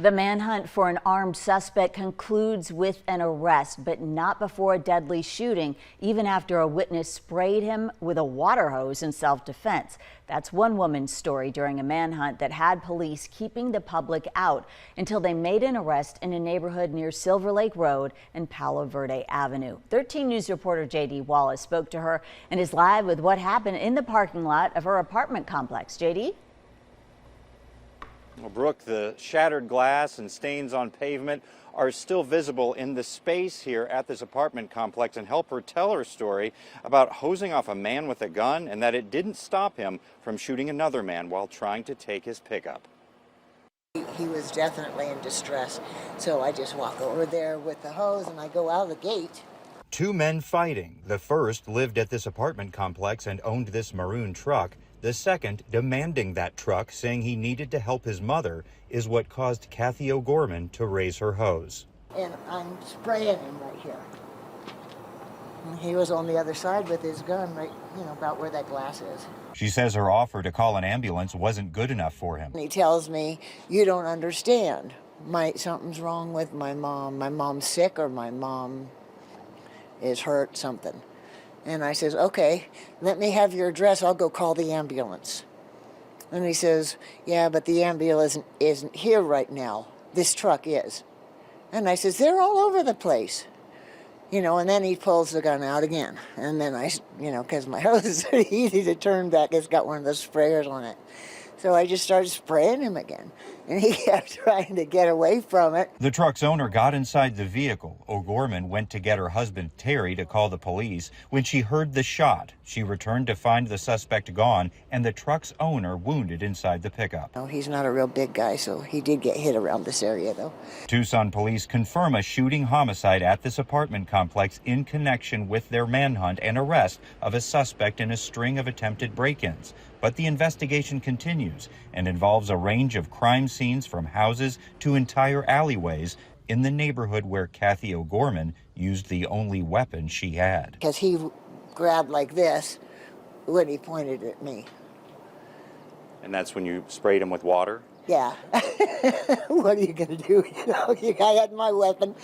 The manhunt for an armed suspect concludes with an arrest, but not before a deadly shooting, even after a witness sprayed him with a water hose in self-defense. That's one woman's story during a manhunt that had police keeping the public out until they made an arrest in a neighborhood near Silver Lake Road and Palo Verde Avenue. 13 News reporter JD Wallace spoke to her and is live with what happened in the parking lot of her apartment complex. JD? Well, Brooke, the shattered glass and stains on pavement are still visible in the space here at this apartment complex, and help her tell her story about hosing off a man with a gun and that it didn't stop him from shooting another man while trying to take his pickup. He was definitely in distress, so I just walk over there with the hose and I go out of the gate. Two men fighting. The first lived at this apartment complex and owned this maroon truck. The second demanding that truck, saying he needed to help his mother, is what caused Kathy O'Gorman to raise her hose. And I'm spraying him right here. And he was on the other side with his gun right, about where that glass is. She says her offer to call an ambulance wasn't good enough for him. And he tells me, "You don't understand. Something's wrong with my mom. My mom's sick, or my mom is hurt, something." And I says, "Okay, let me have your address. I'll go call the ambulance." And he says, "Yeah, but the ambulance isn't here right now. This truck is." And I says, "They're all over the place." And then he pulls the gun out again. And then because my hose is easy to turn back, it's got one of those sprayers on it. So I just started spraying him again, and he kept trying to get away from it. The truck's owner got inside the vehicle. O'Gorman went to get her husband, Terry, to call the police. When she heard the shot, she returned to find the suspect gone and the truck's owner wounded inside the pickup. No, he's not a real big guy, so he did get hit around this area, though. Tucson police confirm a shooting homicide at this apartment complex in connection with their manhunt and arrest of a suspect in a string of attempted break-ins. But the investigation continues and involves a range of crime scenes from houses to entire alleyways in the neighborhood where Kathy O'Gorman used the only weapon she had. Because he grabbed like this when he pointed at me. And that's when you sprayed him with water? Yeah. What are you going to do? I had my weapon.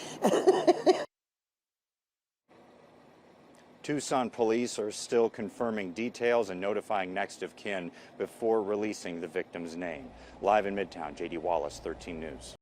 Tucson police are still confirming details and notifying next of kin before releasing the victim's name. Live in Midtown, JD Wallace, 13 News.